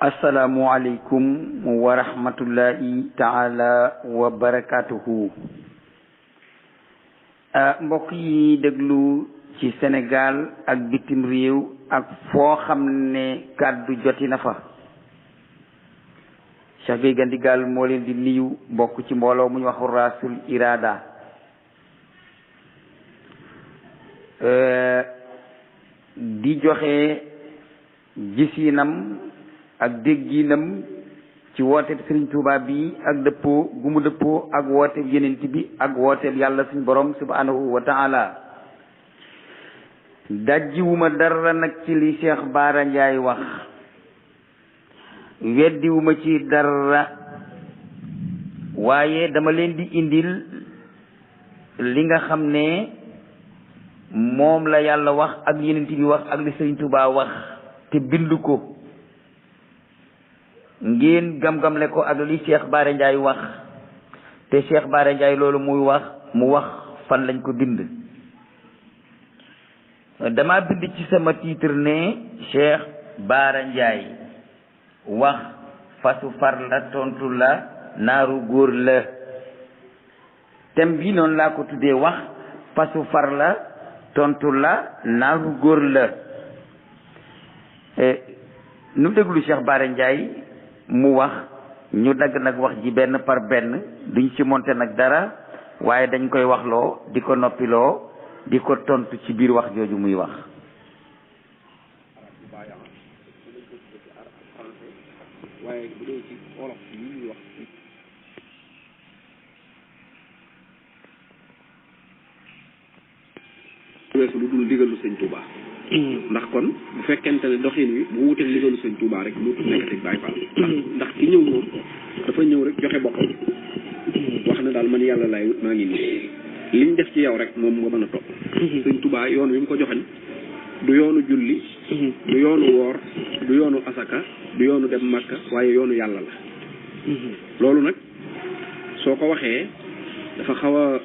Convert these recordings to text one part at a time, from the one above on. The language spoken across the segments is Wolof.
asalaamualeykum wa rahmatullahi taala wa barakatuhu. Mbokk yi déglu ci Sénégal ak bitim réew ak foo xam ne kàddu joti na fa, Cheikh Gueye Gandigal moo leen di nuyu, bokk ci mbooloo mu ñu wax Rasul Irada. Di joxe gisinam ak dégginam ci wooteeb Sëriñ Tuubaa bi ak dëppoo gu mu dëppoo ak wooteeb yenent bi ak wooteeb yàlla suñ borom subhanahu wa taala. dajjiwuma dara nag ci li Cheikh Bara Ndiaye wax, weddiwuma ci dara, waaye dama leen di indil li nga xam ne moom la yàlla wax ak yenent bi wax ak li Sëriñ Tuubaa wax te bind ko, ngeen gam-gamle ko ak li Cheikh Bara Ndiaye wax te Cheikh Bara Ndiaye loolu mu wax fan lañ ko bind. dama bind ci sama titre ne Cheikh Bara Ndiaye wax fasu far la tontu la naaru góor la. thème bi noonu laa ko tuddee, wax fasu far la tontu la naaru góor la. nu déglu Cheikh Bara Ndiaye mu wax, ñu dagg nag wax ji benn par benn, duñ ci monter nag dara, waaye dañ koy waxloo di ko noppiloo di ko tontu ci biir wax jooju muy wax. waaye bu dee ci wolof yi ñuy wax weesu lu dul ndigalu sëñ Touba. ndax kon bu fekkente ne doxin wi bu wuteeg ndigalu sëñ Touba rek lu nekkati Baay Faal. ndax ki ñëw moom dafa ñëw rek joxe boppam wax ne daal man yàlla laay wut, maa ngi nii liñ def ci yow rek moom nga mën a topp. sëñ Touba yoon wi mu ko joxañ du yoonu julli, du yoonu woor, du yoonu asaka, du yoonu dem Makka, waaye yoonu yàlla la. loolu nag soo ko waxee dafa xaw a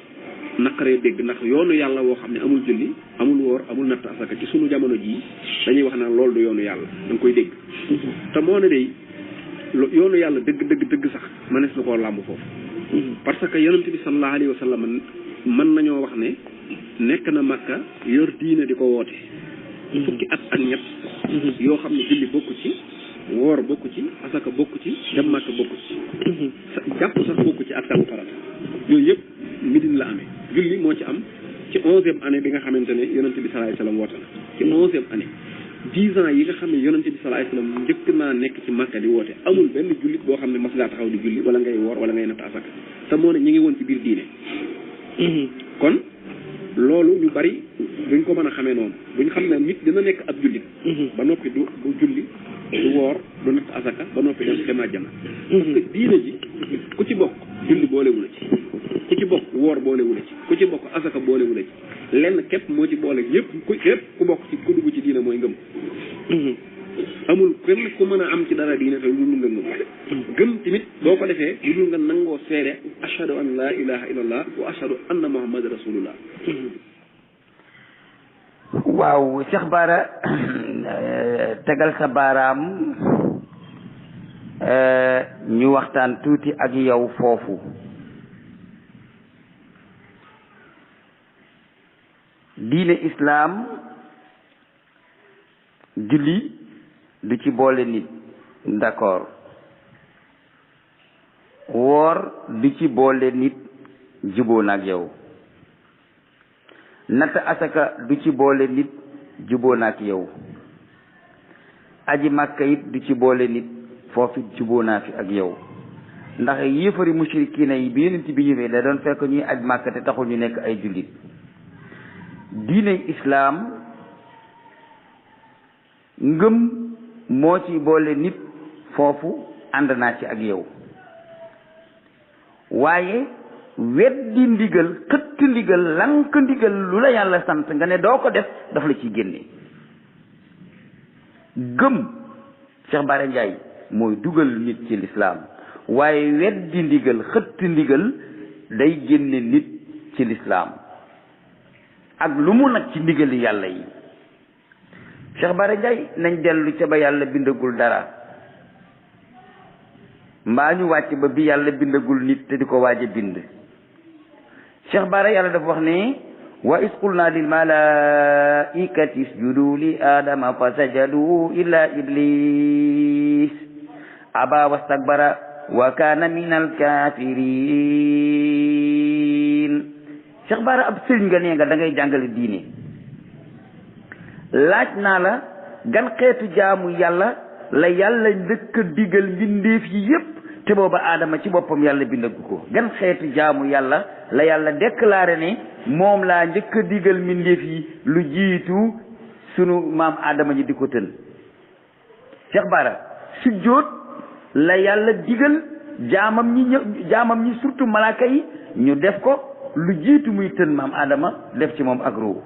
naqaree dégg, ndax yoonu yàlla woo xam ne amul julli, amul woor, amul natt asaka ci sunu jamono jii dañuy wax naan loolu du yoonu yàlla, da nga koy dégg. te moo ne day yoonu yàlla dëgg sax mënees na koo làmb foofu. parce que yonent bi sallallahu alayhi wa sallam mën nañoo wax ne nekk na Makka yor diine di ko woote. fukki at ak ñett yoo xam ne julli bokku ci, woor bokku ci, asaka bokku ci, dem Makka bokku ci, jàpp sax bokku ci ak sangu farata. yooyu yëpp Médine la amee. julli moo ci am ci 11e année bi nga xamante ne yonent bi sallallahu alayhi wasallam woote na. ci 11e année 10 ans yi nga xam ne yonent bi sallallahu alayhi wasallam njëkk naa nekk ci Makka di woote, amul benn jullit boo xam ne mas ngaa taxaw di julli wala ngay woor wala ngay natt asaka, te moo ne ñi ngi woon ci biir diine. kon loolu ñu bari duñ ko mën a xamee noonu, buñ xam ne nit dina nekk ab jullit ba noppi du julli, du woor, du natt asaka, ba noppi dem àjjana. parce que diine ji ku ci bokk julli boolewu la ci, ku ci bokk woor boolewu la ci, ku ci bokk asaka boolewu la ci, lenn képp moo ci boole ñëpp ku bokk ci ku dugg ci diine mooy ngëm. amul kenn ku mën a am ci dara diine te lu dul nga gëm tamit boo ko defee lu dul nga nangoo seede ashhadu an la ilaha illallah wa ashhadu anna muhammad rasulullah. waaw Cheikh Bara, tegal sa baaraam ñu waxtaan tuuti ak yow foofu. diine islaam julli du ci boole nit, d'accord. woor du ci boole nit, juboo na ak yow. natt asaka du ci boole nit, juboo na ak yow. aji Màkka it du ci boole nit, foofu juboo naa fi ak yow. ndax yéefari mushrikiina yi bi yonent bi ñëwee da doon fekk ñuy aj Màkka te taxul ñu nekk ay jullit. diine islaam ngëm moo ci boole nit, foofu ànd naa ci ak yow. waaye weddi ndigal, xëtt ndigal, lank ndigal lu la yàlla sant nga ne doo ko def, daf la ciy génne. gëm Cheikh Bara Ndiaye mooy dugal nit ci lislaam, waaye weddi ndigal, xëtt ndigal day génne nit ci lislaam ak lu mu nag ci ndigali yàlla yi. Cheikh Bara Ndiaye nañ dellu ca ba yàlla bindagul dara, mbaa ñu wàcc ba bi yàlla bindagul nit te di ko waaj a bind. Cheikh Bara yàlla dafa wax ne wa is qulna lil malaikati isjudu li adama fa sajadu illa iblis aba wastakbara wa kana min al kafirin. Cheikh Bara ab sëriñ nga nee nga da ngay jàngale diine, laaj naa la gan xeetu jaamu yàlla la yàlla njëkk a digal mbindeef yi yépp te booba aadama ci boppam yàlla bindagu ko. gan xeetu jaamu yàlla la yàlla déclaré ne moom laa njëkk a digal mbindeef yi lu jiitu sunu maam aadama ñi di ko tën. Cheikh Bara sujjóot la yàlla digal jaamam ñi surtout malaaka yi ñu def ko lu jiitu muy tën maam aadama def ci moom ak ruuhu.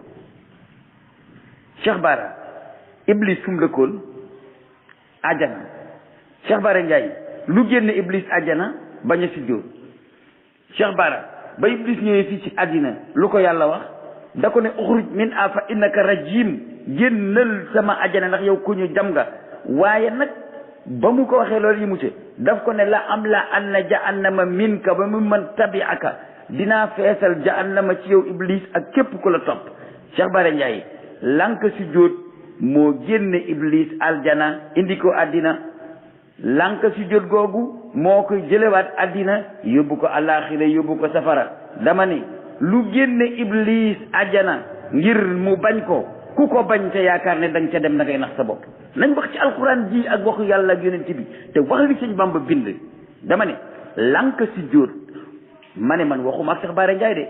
Cheikh Bara iblis fu mu dëkkoon àjjana. Cheikh Bara Ndiaye lu génn iblis àjjana bañ a sujjóot. Cheikh Bara ba iblis ñëwee fii ci àddina lu ko yàlla wax da ko ne uxruj min a fa innaka rajim, génnal sama àjjana ndax yow ku ñu jam nga. waaye nag ba mu ko waxee loolu yi mu ci daf ko ne la am la anna jahannama minka ba mu man tabi'aka, dinaa feesal jahannama ci yow iblis ak képp ku la topp. Cheikh Bara Ndiaye lank sujjóot moo génne iblis aljana indi ko àddina, lank sujjóot googu moo koy jëlewaat àddina yóbbu ko àllaaxira yóbbu ko safara. dama ne lu génne iblis àjjana ngir mu bañ ko, ku ko bañ te yaakaar ne danga ca dem da ngay nax sa bopp. nañ wax ci alxuraan ji ak waxu yàlla ak yonent bi te wax li sëñ Bamba bind. dama ne lank sujjóot ma ne man waxuma ak Cheikh Bara Ndiaye de,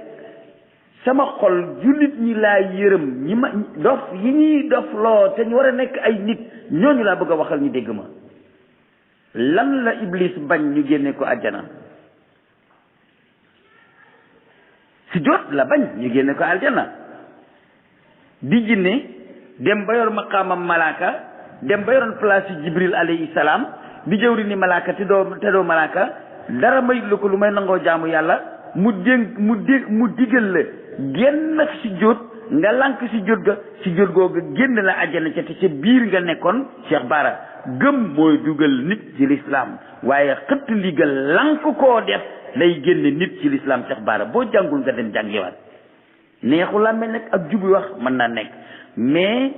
sama xol jullit ñi laa yërëm, ñi ma dof yi ñuy dof loo te ñu war a nekk ay nit ñooñu laa bëgg a waxal ñu dégg ma. lan la iblis bañ ñu génne ko àjjana? sujjóot la bañ ñu génne ko àjjana. di jinne dem ba yor maqaamam malaaka, dem ba yoroon place yi Jibril alayhi salaam, di jëwri ni malaaka te doo malaaka, dara mayit lu ko lu may nangoo jaamu yàlla, mu digal la génn sujjóot nga lànk sujjóot ga, sujjóot googu génn la àjjana ca te ca biir nga nekkoon. Cheikh Bara gëm mooy dugal nit ci lislaam, waaye xëtt ndigal lànk koo def day génn nit ci lislaam. Cheikh Bara boo jàngul nga dem jàngiwaat. neexu la mel nag ak jubu wax mën naa nekk, mais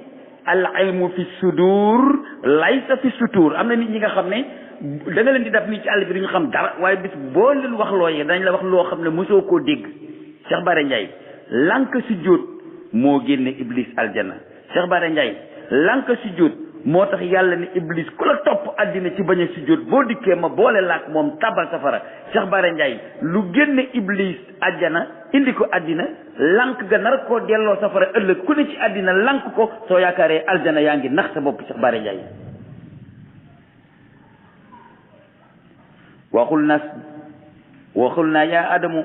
al ilmu fi sudur laysa fi sutur. am na nit ñi nga xam ne da nga leen di def nii ci àll bi duñu xam dara, waaye bis boo leen wax looyee dañ la wax loo xam ne mosoo koo dégg. Cheikh Bara Ndiaye lànk sujjóot moo génne iblis aljana. Cheikh Bara Ndiaye lànk sujjóot moo tax yàlla ne iblis ku la topp àddina ci bañ a sujjóot boo dikkee ma boole laak moom tabal safara. Cheikh Bara Ndiaye lu génne iblis àjjana indi ko àddina, lànk ga nar koo delloo safara ëllëg ku ne ci àddina lànk ko, soo yaakaaree aljana yaa ngi nax sa bopp. Cheikh Bara Ndiaye waxul na ya adamu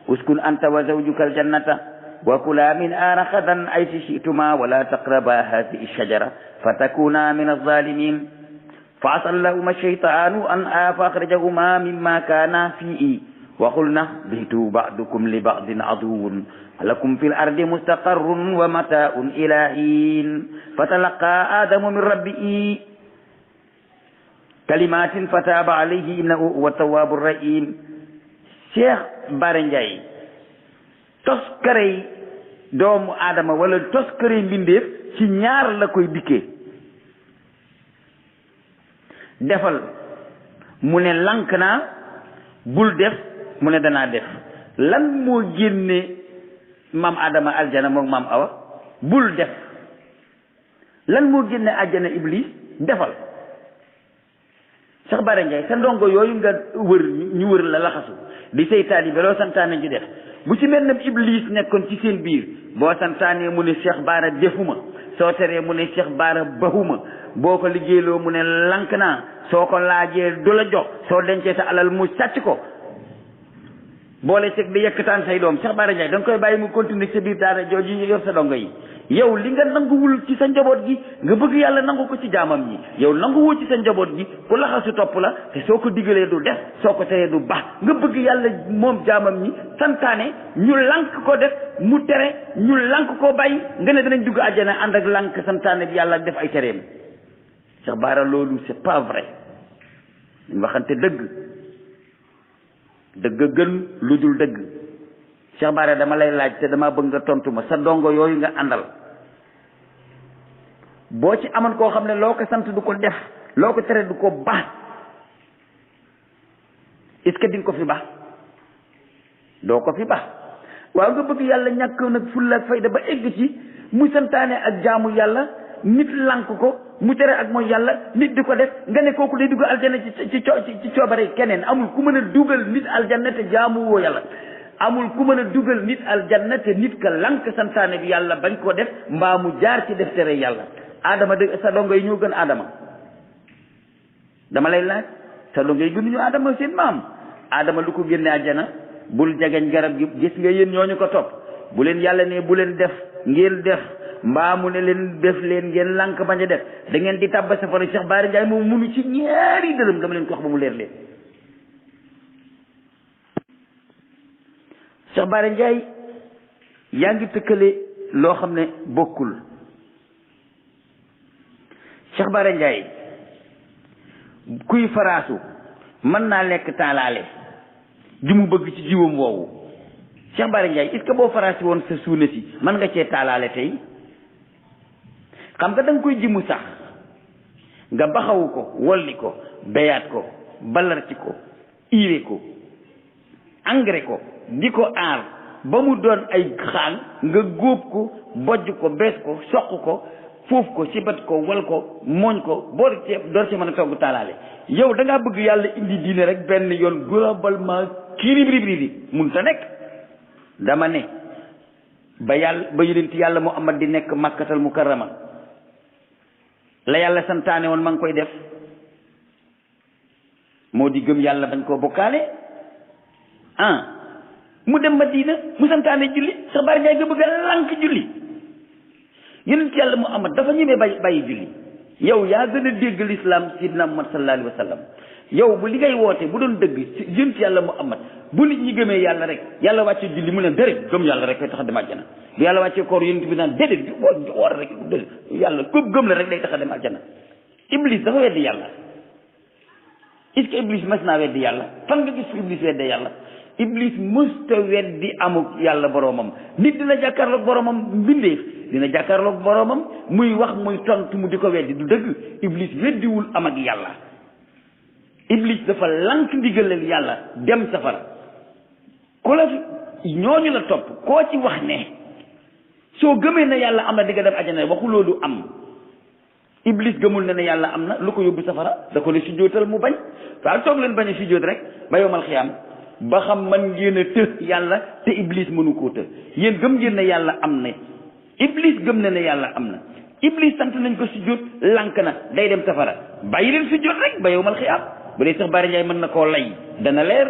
uskun anta wa zawjuka aljannata wa kula min ragadan haysu shi'tuma wala taqraba hadhihi ash-shajara fatakuna min adh-dhalimin fa asallahuma ash-shaytanu an akhrajahuma mimma kana fihi wa qulna bitu ba'dukum li ba'din aduwwun lakum fil ardi mustaqarrun wa mata'un ila hin fatalaqa adamu min rabbihi kalimatin fataba alayhi innahu huwa tawwabur rahim. Cheikh Bara Ndiaye toskarey doomu aadama wala toskarey mbindeef ci ñaar la koy dikkee. defal mu ne lank naa, bul def mu ne danaa def. lan moo génne maam Adama aljana moom maam Awa? bul def. lan moo génne aljana iblis? defal. Cheikh Bara Ndiaye sa ndongo yooyu nga wër ñu wër la laxasu di say taalibe loo santaane ñu def, bu ci mel ne iblis nekkoon ci seen biir, boo santaanee mu ne Cheikh Bara defuma, soo teree mu ne Cheikh Bara baxuma, boo ko liggéeyloo mu ne lank naa, soo ko laajee du la jox, soo dencee sa alal mu sàcc ko, boole teg di yëkkataan say doom. Cheikh Bara Ndiaye da nga koy bàyyi mu continuer sa biir daara jooju yor sa dongo yi. yow li nga nanguwul ci sa njaboot gi nga bëgg yàlla nangu ko ci jaamam ñi, yow nanguwoo ci sa njaboot gi ku laxasu topp la, te soo ko digalee du def, soo ko teree du baax. nga bëgg yàlla moom jaamam ñi santaane ñu lank ko def, mu tere ñu lank koo bàyyi, nga ne danañ dugg àjjana ànd ak lank santaane bi yàlla def ay tereem. Cheikh Bara loolu c'est pas vrai, ñu waxante dëgg. dëgg gën lu dul dëgg. Cheikh Bara dama lay laaj te dama bëgg nga tontu ma sa dongo yooyu nga àndal boo ci amoon koo xam ne loo ko sant du ko def loo ko tere du ko baax est-ce que di nga ko fi baax doo ko fi baax waaw nga bëgg yàlla ñàkk nag fulla ak fayda ba egg ci mu santaane ak jaamu yàlla nit lànk ko mu tere ak mooy yàlla nit di ko def nga ne kooku day dugg aljanna ci coobare keneen. amul ku mën a dugal nit aljanna te jaamu woo yàlla. amul ku mën a dugal nit aljanna te nit ka lànk santaane bi yàlla bañ koo def mbaa mu jaar ci def tere yàlla. Adama de sa dongo yi ñoo gën Adama dama lay laaj sa dongo yi gënuñu Adama seen maam. Adama lu ko génne àjjana bul jegeñ garab gi gis nga yéen ñooñu ko topp bu leen yàlla ne bu leen def ngeen def mbaa mu ne leen def leen ngeen lànk bañ a def da ngeen di tàbba safara. Cheikh Bara Ndiaye moom munu ci ñaari dërëm dama leen ko wax ba mu leer leen. Cheikh Bara Ndiaye yaa ngi tëkkale loo xam ne bokkul. Cheikh Bara Ndiaye kuy faraasu mën naa lekk taalaale ji mu bëgg ci jiwam woowu. Cheikh Bara Ndiaye est-ce que boo faraasi woon sa suuna si mën nga cee taalaale tey xam nga da nga koy ji mu sax nga baxawu ko wolli ko beyaat ko balarci ko iire ko engrais ko di ko aar ba mu doon ay xaal nga góob ko bojj ko bees ko soq ko foof ko sibat ko wal ko mooñ ko boo door ci mën a togg taalaale. yow da ngaa bëgg yàlla indi diine rek benn yoon globalement kiribiribiri mun ta nekk. dama ne ba yonent yàlla Muhammad di nekk Makkatal Mukarrama la yàlla santaane woon ma ngi koy def moo di gëm yàlla bañ koo bokkaale mu dem Madina mu santaane julli Cheikh Bara Ndiaye nga bëgg a lànk julli. yonent yàlla Muhammad dafa ñemee bàyyi julli yow yaa gën a dégg l'islam sidna Muhammad sallallahu alayhi wa sallam. yow bu li ngay woote bu doon dëgg yonent yàlla Muhammad bu nit ñi gëmee yàlla rek yàlla wàccee julli mu leen déedéet gëm yàlla rek koy tax a dem àjjana. bu yàlla wàccee koor yonent bi naan déedéet woor rek déedéet yàlla ko gëm la rek day tax a dem àjjana. Iblis dafa weddi yàlla est-ce que Iblis mas naa weddi yàlla fan nga gis fu Iblis weddi yàlla. Iblis mësta weddi amuk yàlla boromam. nit dina jàkkaarloog boromam mbindeef dina jàkkaarloog boromam muy wax muy tontu mu di ko weddi du dëgg. Iblis weddiwul am ak yàlla. Iblis dafa lank ndigalal yàlla dem safara. ku la ñooñu la topp koo ci wax ne soo gëmee ne yàlla am na di nga dem ajana waxu loolu am. Iblis gëmul ne yàlla am na lu ko yóbbu safara da ko ne sujjóotal mu bañ waaw toog leen bañ a sujjóot rek ba yowmal xiyaam ba xam man ngeen a të yàlla te Iblis mënu koo të. yéen gëm ngeen ne yàlla am na Iblis gëm na ne yàlla am na. Iblis sant nañ ko sujjóot lank na day dem safara bàyyi leen sujjóot rek ba yowmal xiyaam. bu dee Cheikh Bara Ndiaye mën na koo lay dana leer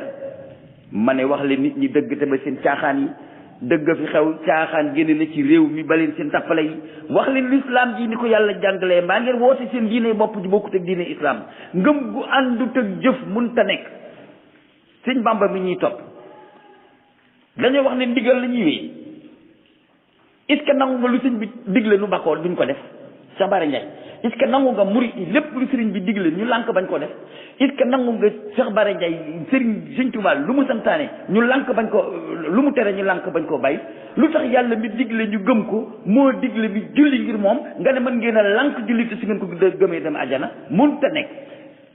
ma ne wax leen nit ñi dëgg te ba seen caaxaan yi dëgg fi xew caaxaan génne na ci réew mi ba leen seen tappale yi wax leen l'islam ji ni ko yàlla jàngalee mbaa ngeen woote seen diine bopp ji bokkut ak diine islam ngëm gu àndut ak jëf mun ta nekk. sëñ Bamba mi ñuy topp dañoo wax ne ndigal la ñuy wéy est-ce que nangu nga lu sëñ bi digle nu bakkoo duñ ko def. Cheikh Bara Ndiaye est-ce que nangu nga murit yi lépp lu sëriñ bi digle ñu lànk bañ koo def est-ce que nangu nga Cheikh Bara Ndiaye sëñ Tuubaa lu mu santaane ñu lànk bañ ko lu mu tere ñu lànk bañ koo bàyyi. lu tax yàlla mi digle ñu gëm ko moo digle mi julli ngir moom nga ne mën ngeen a lànk julli te su ngeen ko gëmee dem àjjana mënut a nekk.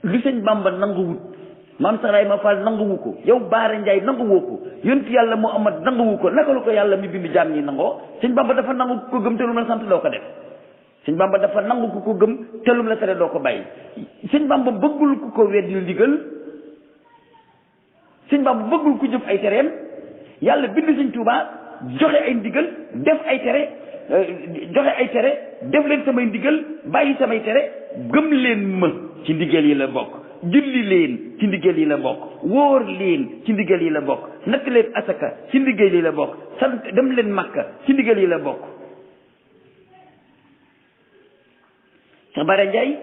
lu sëñ Bamba nanguwut maam Saraay ma Fall nanguwu ko yow Bara Ndiaye nanguwoo ko yonent yàlla Muhammad nanguwu ko naka lu ko yàlla mi bind jaam ñi nangoo. sëñ Bamba dafa nangu ko gëm te lu ma sant doo ko def. sëñ Bamba dafa nangu ku ko gëm telum la tere doo ko bàyyi. sëñ Bamba bëggul ku ko weddi ndigal sëñ Bamba bëggul ku jëf ay tereem yàlla bind sëñ Tuubaa joxe ay ndigal def ay tere joxe ay tere def leen samay ndigal bàyyi samay tere gëm leen ma ci ndigal yi la bokk julli leen ci ndigal yi la bokk wóor leen ci ndigal yi la bokk natt leen asaka ci ndigal yi la bokk sant dem leen Makka ci ndigal yi la bokk. Cheikh Bara Ndiaye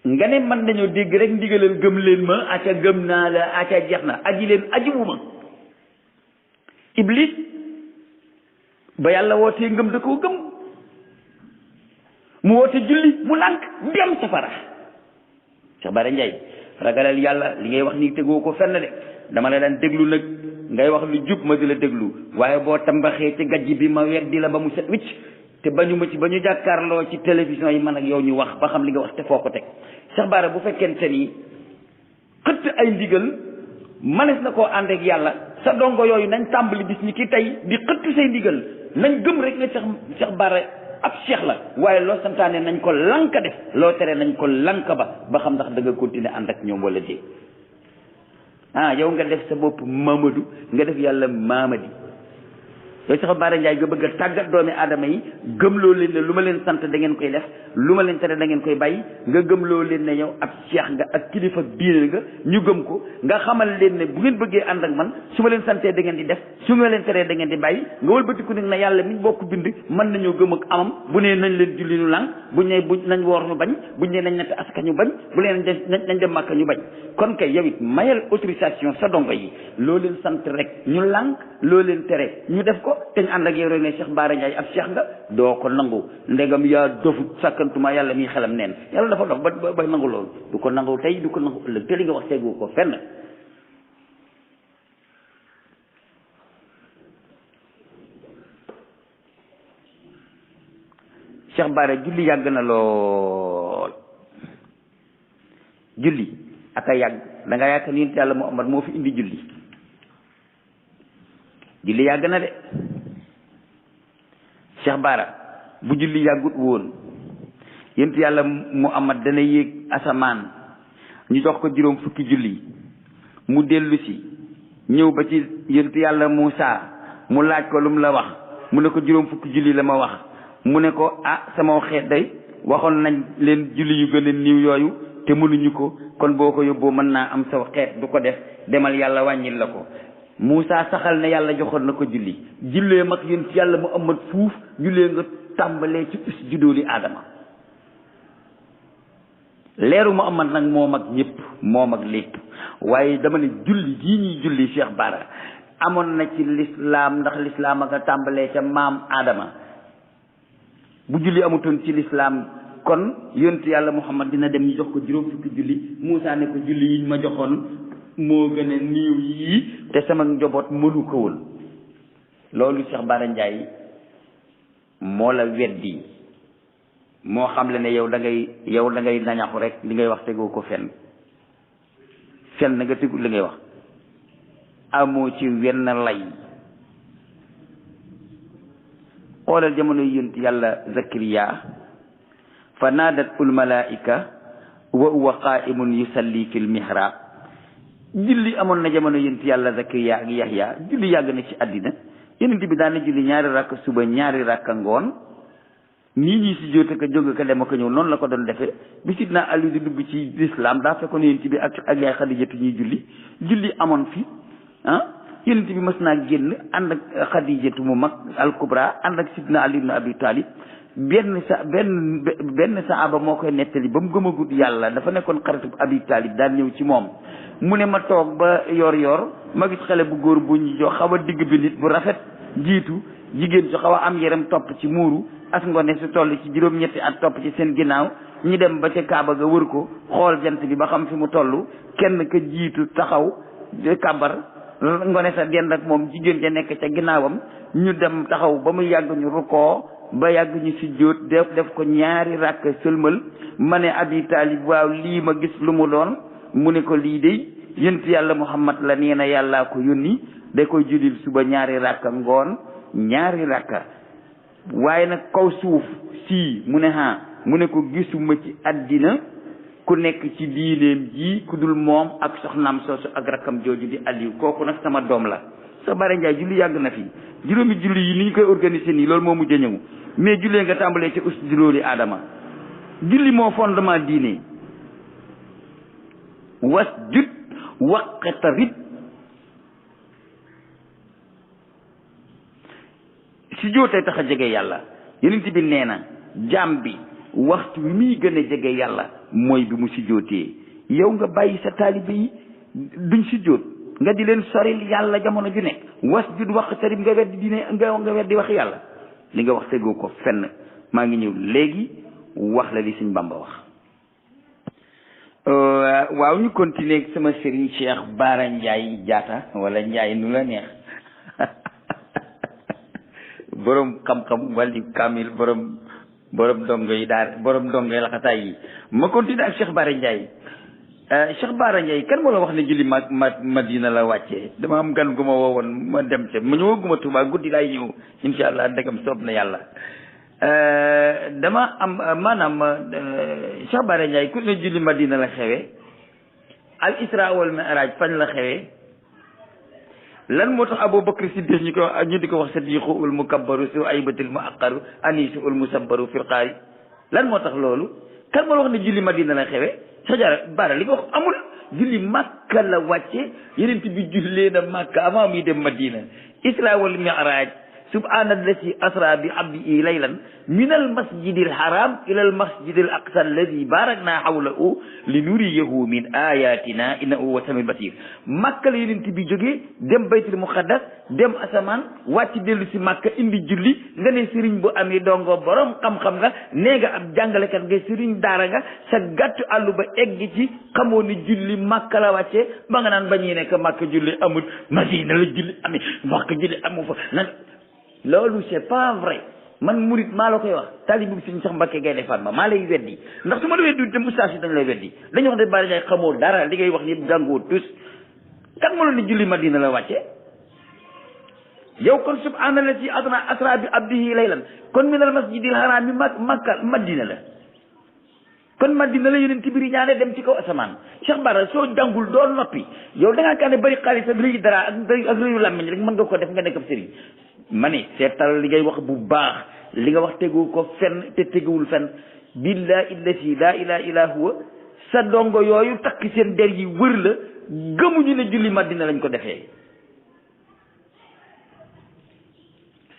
nga ne man nañoo dégg rek ndigalal gëm leen ma aca gëm naa la aca jeex na aji leen ajiwuma. Iblis ba yàlla wootee ngëm da koo gëm mu woote julli mu lànk dem safara. Cheikh Bara Ndiaye ragalal yàlla li ngay wax nii tegoo ko fenn de dama la daan déglu nag ngay wax lu jub ma di la déglu waaye boo tambaxee ci gajj bi ma weddi la ba mu set wicc te bañu ma ci ba ñu jàkkaarloo ci télévision yi man ak yow ñu wax ba xam li nga wax te foo ko teg Cheikh Bara bu fekkente ni xëtt ay ndigal manes na koo ànd ak yàlla sa dongo yooyu nañ tàmbali bis ni ki tey di xëtt say ndigal nañ gëm rek ne Cheikh Bara ab cheikh la waaye loo santaane nañ ko lanka def loo tere nañ ko lanka ba xam ndax da nga continuer ànd ak ñoom wala déet yow nga def sa bopp Mamadou nga def yàlla Mamadi yow Cheikh Bara Ndiaye nga bëgg a tàggat doomi aadama yi gëmloo leen ne lu ma leen sant da ngeen koy def lu ma leen tere da ngeen koy bàyyi nga gëmloo leen ne yow ab cheikh nga ak kilifa diine nga ñu gëm ko nga xamal leen ne bu ngeen bëggee ànd ak man su ma leen santee da ngeen di def su ma leen teree da ngeen di bàyyi nga wëlbatiku nag na yàlla mi bokk bind mën nañoo gëm ak amam bu nee nañ leen julli ñu làng buñ ne nañ woor ñu bañ buñ ne nañ natt aska ñu bañ bu leen nañ dem màkka ñu bañ kon kay yow it mayal autorisation sa dongo yi loo leen sant rek ñu làng loo leen tere ñu def ko te ñu ànd ak yow rek ne Cheikh Bara Ndiaye ab cheikh nga doo ko nangu ndegam yaa dofut sàkkantuma yàlla mi xelam neen yàlla dafa dof ba nangu loolu du ko nangu tey du ko nangu ëllëg te li nga wax tegu ko fenn Cheikh Bara julli yàgg na lool julli ak a yàgg da nga yaakaar ni yàlla Muhammad moo fi indi julli yàgg na de Cheikh Bara bu julli yàggut woon yent yàlla Muhammad dana yéeg asamaan ñu jox ko juróom fukki julli mu dellu si ñëw ba ci yent yàlla Muusa mu laaj ko lu mu la wax mu ne ko juróom fukki julli la ma wax mu ne ko sama xeet day waxoon nañ leen julli yu gën a niiw yooyu te mënuñu ko kon boo ko yóbboo mën naa am sa xeet du ko def demal yàlla wàññil la ko Muusa saxal ne yàlla joxoon na ko jullee mag yent yàlla Muhammad fuuf jullee nga tàmbalee ci us judóoli aadama leeru Muhammad nag moo mag ñëpp moo mag lépp waaye dama ne julli gii ñuy julli Cheikh Bara amoon na ci lislaam ndax lislaam ak a tàmbalee ca maam aadama bu julli amutoon ci lislaam kon yonent yàlla Muhammad dina dem ñu jox ko juróom fukki julli Muusa ne ko julli yiñ ma joxoon moo gën a niiw yii te sama njaboot mënu ko woon loolu Cheikh Bara Ndiaye moo la weddi moo xam le ne yow da ngay nañaxu rek li ngay wax tegoo ko fenn na nga tegul li ngay wax amoo ci wenn lay xoolal jamono yonent yàlla Zakariya fa naadat ul malaika wa huwa qaimun yusalli fil mihrab julli amoon na jamono yonent yàlla Zakariya ak Yahya julli yàgg na ci àddina yonent bi daan na julli ñaari rakk suba ñaari rakk ngoon nii ñi si jóote ko jóg ko dem ko ñëw noonu la ko doon defee bi Sidna Ali di dugg ci l'islam daa fekkoon yonent bi ak yaay Xadijatu ñuy julli amoon fi yonent bi mas naa génn ànd ak Xadijatu mu mag al-Kubra ànd ak Sidna Ali ibn Abi Talib benn saaba moo koy nettali ba mu gëmagut yàlla dafa nekkoon xaritu Abi Talib daan ñëw ci moom mu ne ma toog ba yor ma gis xale bu góor bu ñu jox xaw a digg bi nit bu rafet jiitu jigéen su xaw a am yaram topp ci muuru as ngone su toll ci juróom-ñetti at topp ci seen ginnaaw ñi dem ba ca Kaaba ga wër ko xool jant bi ba xam fi mu toll kenn ka jiitu taxaw kàbbar ngone sa dend ak moom jigéen ja nekk ca ginnaawam ñu dem taxaw ba mu yàgg ñu rukkoo ba yàgg ñu sujjóot def ko ñaari rakk sëlmal ma ne Abi Talib waaw lii ma gis lu mu doon mu ne ko lii de yonent yàlla Muhammad la nee na yàllaa ko yónni da koy jullil suba ñaari rakka ngoon ñaari rakka waaye nag kaw suuf sii mu ne mu ne ko gisuma ci àddina ku nekk ci diineem ji ku dul moom ak soxnaam soosu ak rakkam jooju di Aliou kooku nag sama doom la. Cheikh Bara Ndiaye julli yàgg na fi juróomi julli yi ni ñu koy organiser nii loolu moo mujj a ñëw mais jullee nga tàmbalee ci usjudooli aadama julli moo fondement diine wasjud waqtarib si jootee tax a jege yàlla yonent bi nee na jaam bi waxtu wi muy gën a jege yàlla mooy bi mu si jootee yow nga bàyyi sa taalibe yi duñ si joot nga di leen soril yàlla jamono ju nekk wasjud waqtarib nga weddi diine nga weddi wax yàlla li nga wax tegoo ko fenn maa ngi ñëw léegi wax la li Sëñ Bamba wax waaw ñu continuer ak sama sëriñ Cheikh Bara Ndiaye Diatta wala Ndiaye nu la neex borom xam-xam wàlli kamil borom dongo yi daal borom dongo yi laxataay yi ma continuer ak Cheikh Bara Ndiaye Cheikh Bara Ndiaye kan moo la wax ne julli Madina la wàccee dama am gan gu ma woowoon ma dem ca ma ñëwaguma Tuubaa guddi laay ñëw insha allah ndegam soob na yàlla dama am maanaam Cheikh Bara Ndiaye ku ne julli Madina la xewe al isra wal mi'raj fañ la xewe lan moo tax Abu Bakr Siddiq ñu di ko wax sadiqu ul mukabbaru su aybatil muaqqaru anisu ul musabbaru fil qaari lan moo tax loolu kan moo la wax ne julli Madina la xewe Cheikh Bara li nga wax amul julli Makka la wàcce yeneen bi jullee na Makka avant muy dem Madina isra wal mi'raj subhaana alladi asra bi abdihi laylan min al masjidi al haram ila al masjidi al aqsa alladi barakna hawlahu li nuriyahu min ayatina innahu huwa samiul basir Makka la yonent bi jógee dem baytul muqaddas dem asamaan wàcc dellu si Makka indi julli nga ne sëriñ bu amee dongo borom xam-xam nga nee nga ab jàngalekat nga sëriñ daara nga sa gàttu àllu ba egg ci xamoo ni julli Makka la wàcce ba nga naan ba ñuy nekk Makka julli amul Madina la julli amee Makka julli amu fa nan loolu c'est pas vrai man murit maa la koy wax taalibe bi Sëriñ Cheikh Mbacké Gaïndé Fatma maa lay weddi ndax su ma la weddi te moustache yi dañ lay weddi dañuy wax ne Bara Ndiaye xamoo dara li ngay wax yëpp jàngoo tus kan moo la ni julli Madina la wàcce yow kon subhaanallazi asra bi abdihi laylan kon minal masjidil haram mi Makka Madina la kon Madina la yonent bi ñaane dem ci kaw asamaan Cheikh Bara soo jàngul doo noppi yow da ngaa kaa ne bëri xaalis ak rëyu dara ak rëyu làmmiñ rek mën nga ko def nga nekk ab sëriñ ma ne seetal li ngay wax bu baax li nga wax tegu ko fenn te teguwul fenn billahi illati la ilaha illa huwa sa dongo yooyu takk seen der yi wër la gëmuñu ne julli Madina lañ ko defee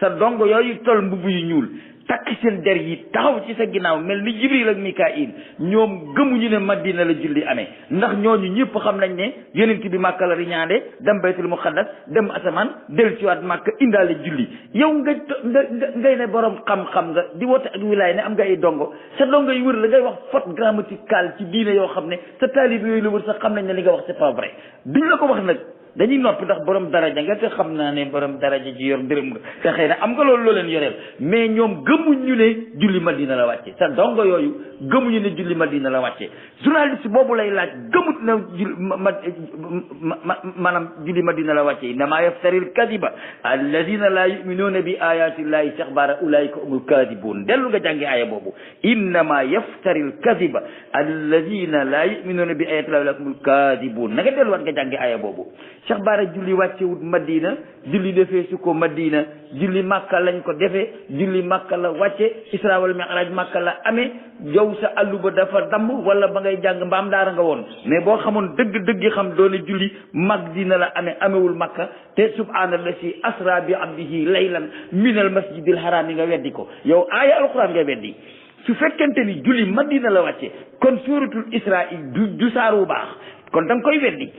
sa dongo yooyu tol mbubb yu ñuul takk seen der yi taxaw ci sa ginnaaw mel ni Jibril ak Mikail ñoom gëmuñu ne Madina la julli amee ndax ñooñu ñëpp xam nañ ne yonent bi Makka la riñaande dem baytul muqaddas dem asamaan del ci waat Makka indaale julli yow ngay ne borom xam-xam nga di woote ak wilaay ne am nga ay dongo sa dongo yi wër la ngay wax faute grammaticale ci diine yoo xam ne sa taalib yooyu la wër sax xam nañ ne li nga wax c'est pas vrai duñ la ko wax nag dañuy noppi ndax borom daraja nga te xam naa ne borom daraja ji yor dërëm nga te xëy na am nga loolu loo leen yoreel mais ñoom gëmuñu ne julli Madina la wàcce sa dongo yooyu gëmuñu ne julli Madina la wàcce journaliste boobu lay laaj gëmut na maanaam julli Madina la wàcce innama yaftaril kadiba alladina la yuminuuna bi ayatillahi Cheikh Bara ulaika humul kadibun dellu nga jàngi aaya boobu innama yaftaril kadiba alladina la yuminuuna bi ayatillahi ulaika humul kadibun na nga delluwaat nga jàngi aaya boobu Cheikh Bara julli wàccewut Madina julli defee su ko Madina julli Makka lañ ko defee julli Makka la wàcce Isra wal Mi'raj Makka la amee yow sa àllu ba dafa damm wala ba ngay jàng mbaam daara nga woon mais boo xamoon dëgg-dëgg xam doone julli Madina la amewul Makka te subhaanallazi asra bi abdihi laylan minal masjidil haram yi nga weddi ko yow aaya alquran nga weddi su fekkente ni julli Madina la wàcce kon suuratul Isra du saaru baax kon da nga koy weddi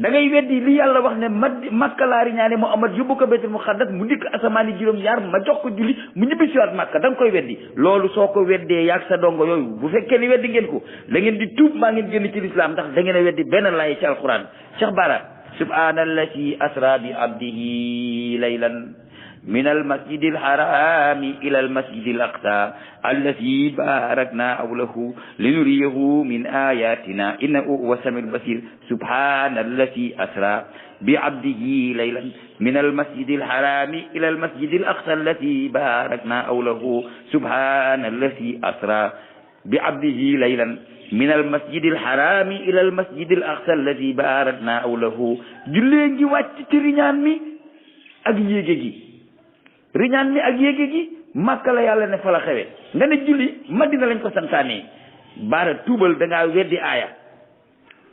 da ngay weddi li yàlla wax ne Makka laa riñaane Muhammad yóbbu ko baytul muqaddas mu dikk asamaani juróom-ñaar ma jox ko julli mu ñibbi siwaat Makka da nga koy weddi loolu soo ko weddee yaag sa dongo yooyu bu fekkee ni weddi ngeen ko da ngeen di tuub maa ngeen génn ci lislaam ndax da ngeen a weddi benn laay ci alquran Cheikh Bara subhaanallazi asra bi abdihi laylan min almasjidi alharami ila almasjidi alaqsa allati barakna hawlahu linuriyahu min ayatina innahu huwa samiul basir subhanallazi asra bi abdihi laylan min almasjidi alharami ila almasjidi alaqsa allati barakna hawlahu subhanallazi asra bi abdihi laylan min almasjidi alharami ila almasjidi alaqsa allati barakna hawlahu jullee ngi wàcc ci riñaan mi ak yéege gi riñaan mi ak yéege gi Makka la yàlla ne fa la xewe nga ne julli Madina lañ ko santaane Bara tuubal da ngaa weddi aaya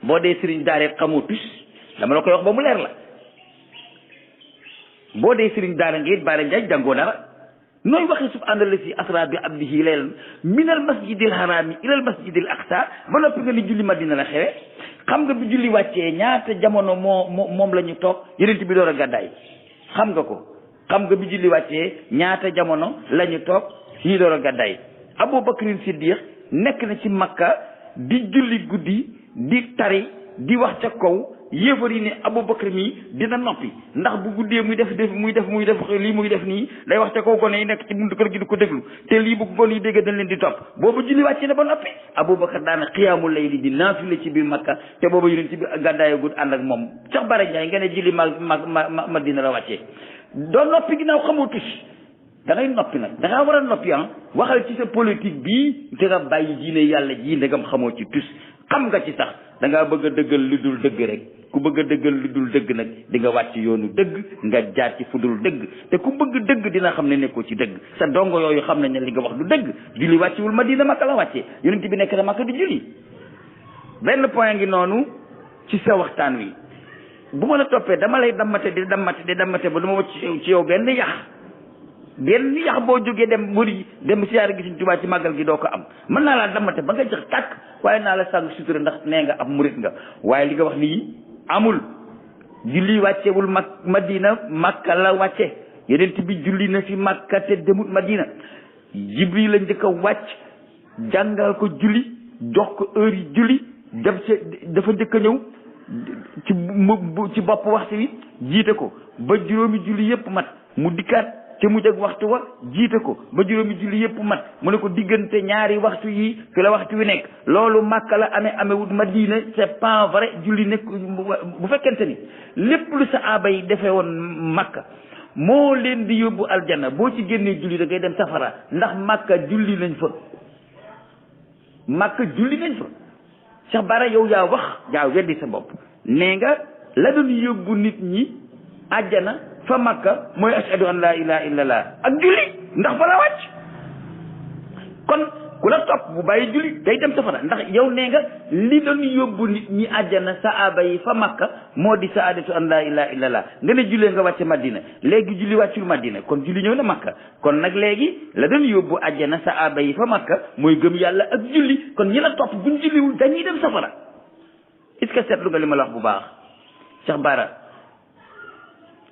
boo dee sëriñ daareet xamoo tus dama la koy wax ba mu leer la boo dee sëriñ daara nga it Bara Ndiaye jàngoo dara nooy waxee subhaanallazi asra bi abdihi laylan minal masjidil harami ilal masjidil aqsa ba noppi nga ni julli Madina la xewe xam nga bi julli wàccee ñaata jamono moom la ñu toog yonent bi door a gàddaay xam nga ko xam nga bi julli wàccee ñaata jamono la ñu toog ñu door a gàddaay Abu Bakrin Siddiq nekk na ci Makka di julli guddi di tari di wax ca kaw yéefar yi ne Abubakar mi dina noppi ndax bu guddee muy def lii muy def nii day wax ca kaw gone yi nekk ci buntu kër gi di ko déglu te lii bu gone yi dégg dañ leen di topp boobu julli wàcc na ba noppi Abubakar daana xiyaamul layli di naafile ci biir Makka te booba yonent bi gàddaayagut ànd ak moom Cheikh Bara Ndiaye nga ne julli Madina la wàccee doo noppi ginnaaw xamoo tus da ngay noppi nag da ngaa war a noppi waxal ci sa politique bii te nga bàyyi diine yàlla ji ndegam xamoo ci tus xam nga ci sax da ngaa bëgg a dëggal lu dul dëgg rek ku bëgg a dëggal lu dul dëgg nag di nga wàcc yoonu dëgg nga jaar ci fu dul dëgg te ku bëgg dëgg dina xam ne nekkoo ci dëgg sa dongo yooyu xam nañ ne li nga wax du dëgg julli wàcciwul Madina Makka la wàccee yonent bi nekk na Makka di julli benn point ngi noonu ci sa waxtaan wi bu ma la toppee dama lay dammate ba du ma wàcc ci yow benn yax boo jógee dem muri dem siyaare gi Sëriñ Tuubaa ci màggal gi doo ko am mën naa laa dammate ba nga jox tàkk waaye naa la sàng sutura ndax nee nga ab murit nga waaye li nga wax nii amul julli wàccewul Madina Makka la wàcce yonent bi julli na fi Makka te demut Madina Jibril la njëkk a wàcc jàngal ko julli jox ko heure yi julli dafa njëkk a ñëw ci bopp waxtu wi jiite ko ba juróomi julli yépp mat mu dikkaat te mu jeg waxtu wa jiite ko ba juróomi julli yépp mat mu ne ko diggante ñaari waxtu yi fi la waxtu wi nekk loolu Makka la amewut Madina c'est pas vrai julli nekk bu fekkente ni lépp lu sahaaba yi defee woon Makka moo leen di yóbbu aljanna boo ci génnee julli da ngay dem safara ndax Makka julli nañ fa Cheikh Bara yow yaa wax yaa weddi sa bopp nee nga la doon yóbbu nit ñi àjjana fa Makka mooy ashhadu an la ilaha illallah ak julli ndax fa la wàcc kon ku la topp bu bàyyi julli day dem safara ndax yow nee nga li doon yóbbu nit ñi àjjana saaba yi fa Makka moo di saadatu an la ilaha illallah nga ne jullee nga wàcce Madina léegi julli wàccul Madina kon julli ñëw na Makka kon nag léegi la doon yóbbu àjjana saaba yi fa Makka mooy gëm yàlla ak julli kon ñi la topp buñ julliwul dañuy dem safara est-ce que seetlu nga li ma la wax bu baax Cheikh Bara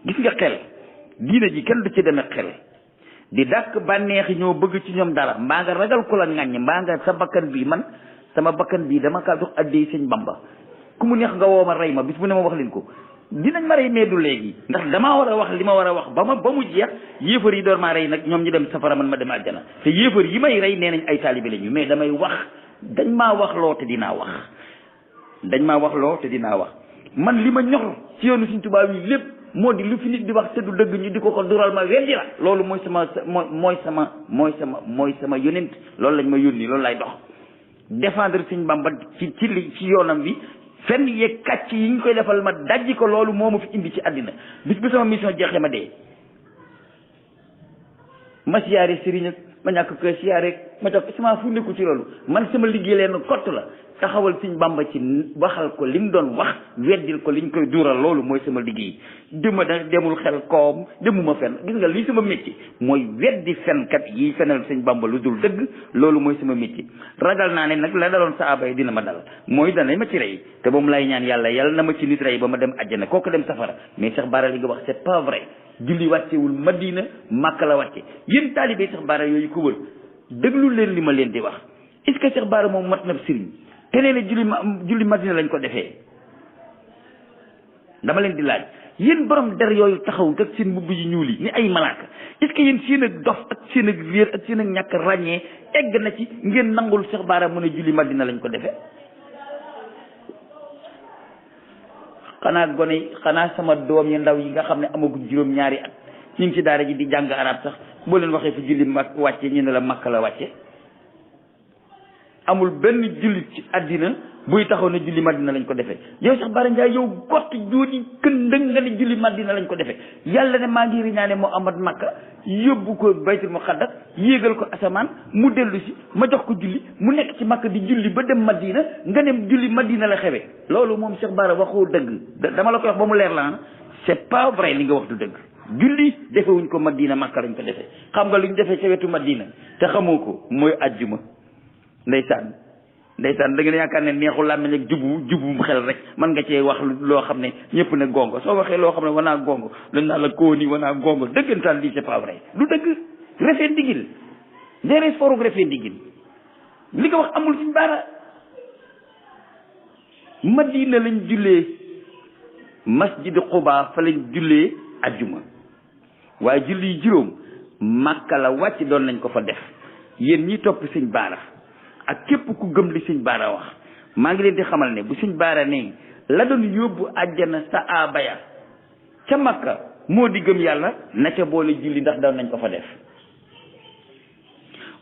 gis nga xel diine ji kenn du ci demee xel di dàkk bànneexi ñoo bëgg ci ñoom dara mbaa nga ragal ku la ŋàññ mbaa nga sa bakkan bii man sama bakkan bii dama kaa jox addee Sëñ Bamba ku mu neex nga woo ma rey ma bis bu ne ma wax leen ko dinañ ma rey mais du léegi ndax damaa war a wax li ma war a wax ba mu jeex yéefar yi door maa rey nag ñoom ñu dem safara man ma dem àjjana te yéefar yi may rey nee nañ ay taalibe lañu mais damay wax dañ maa wax loo te dinaa wax man li ma ñor ci yoonu Sëñ Tuubaa yi lépp moo di lu fi nit di wax te du dëgg ñu di ko dural ma weddi la loolu mooy sama yonent loolu lañ ma yónni loolu lay dox défendre Sëñ Bamba ci yoonam bi fenn yeeg kàcc yi ñu koy defal ma dajji ko loolu moo ma fi indi ci àddina bis bu sama mission jeexee ma dee ma siyaare sëriñ ak ma ñàkk koy siyaare ma toog sama fu nekku ci loolu man sama liggéey leen kott la taxawal Sëñ Bamba ci waxal ko li mu doon wax weddil ko liñ koy duural loolu mooy sama liggéey demul xel koom demuma fen gis nga lii sama métier mooy weddi fenkat yi fenal Sëñ Bamba lu dul dëgg loolu mooy sama métier ragal naa ne nag la daloon saaba yi dina ma dal mooy danañ ma ci rey te ba mu lay ñaan yàlla na ma ci nit rey ba ma dem àjjana kooku dem safara mais Cheikh Bara li nga wax c'est pas vrai julli wàccewul Madina Makka la wàcce yéen taalibe Cheikh Bara yooyu ko wër déglu leen li ma leen di wax est-ce que Cheikh Bara moom mat na sëriñ te nee na julli Madina lañ ko defee dama leen di laaj yéen borom der yooyu taxaw ak seen mbubb yi ñuul yi ni ay malaaka est-ce que yéen seen ak dof ak seen ak réer ak seen ak ñàkk ràññee egg na ci ngeen nangul Cheikh Bara mu ne julli Madina lañ ko defee xanaa sama doom yi ndaw yi nga xam ne amaguñ juróom-ñaari at ñu ngi ci daara ji di jàng arab sax boo leen waxee fi julli wàcce ñu ne la Makka la wàcce amul benn jullit ci àddina buy taxaw ne julli Madina lañ ko defee yow Cheikh Bara Ndiaye yow gott jooni këndëng nga ne julli Madina lañ ko defee yàlla ne maa ngi riñaane Muhammad Makka yóbbu ko baytul muqaddas yéegal ko asamaan mu dellu si ma jox ko julli mu nekk ci Makka di julli ba dem Madina nga ne julli Madina la xewee loolu moom Cheikh Bara waxoo dëgg dama la koy wax ba mu leer la c'est pas vrai li nga wax du dëgg julli defewuñ ko Madina Makka lañ ko defee xam nga lu ñu defee ca wetu Madina te xamoo ko mooy ajjuma ndeysaan da ngeen yaakaar ne neexul làmmiñ ak jubu xel rek man nga cee wax loo xam ne ñëpp ne gongo soo waxee loo xam ne wanaa gongo dañ naan la kóoni wanaa gongo dëggantaan lii c'est pas vrai du dëgg refee ndigil ndeerees forug refee ndigil li nga wax amul Sëñ Bara Madina lañ jullee masjid Quba fa lañ jullee ajjuma waaye julli juróom Makka la wàcc doon nañ ko fa def. yéen ñi topp sëñ Baara ak képp ku gëm li sëñ Baara wax maa ngi leen di xamal ne bu sëñ Baara ne la doon yóbbu àjjana saaba ya ca Makka moo di gëm yàlla na ca boole julli ndax doon nañ ko fa def.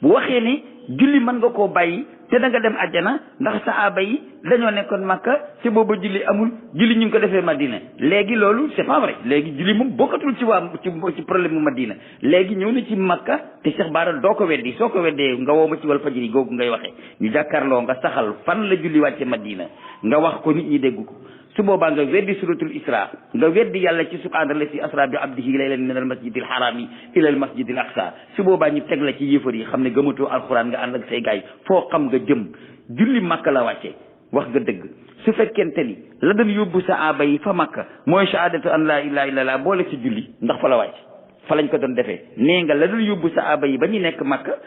bu waxee ne julli mën nga koo bàyyi te da nga dem àjjana ndax saaba yi dañoo nekkoon Makka te booba julli amul julli ñu ngi ko defee Madina léegi loolu c'est pas vrai léegi julli moom bokkatul ci problème mu Madina léegi ñëw na ci Makka te Cheikh Bara doo ko weddi soo ko weddee nga woo ma ci Walfadjri googu ngay waxee ñu jàkkaarloo nga saxal fan la julli wàcce Madina nga wax ko nit ñi dégg ko su boobaa nga weddi suratul Isra nga weddi yàlla ci subhaanallazi asra bi abdihi laylan minal masjidil harami ilal masjidil aqsa su boobaa ñu teg la ci yëfar yi xam ne gëmatoo alxuraan nga ànd ak say gaay foo xam nga jëm julli Makka la wàcce wax nga dëgg su fekkente ni la doon yóbbu saaba yi fa Makka mooy shahadatu an la ilaha illallah boole ci julli ndax fa la wàcc fa lañ ko doon defee nee nga la doon yóbbu saaba yi ba ñu nekk Makka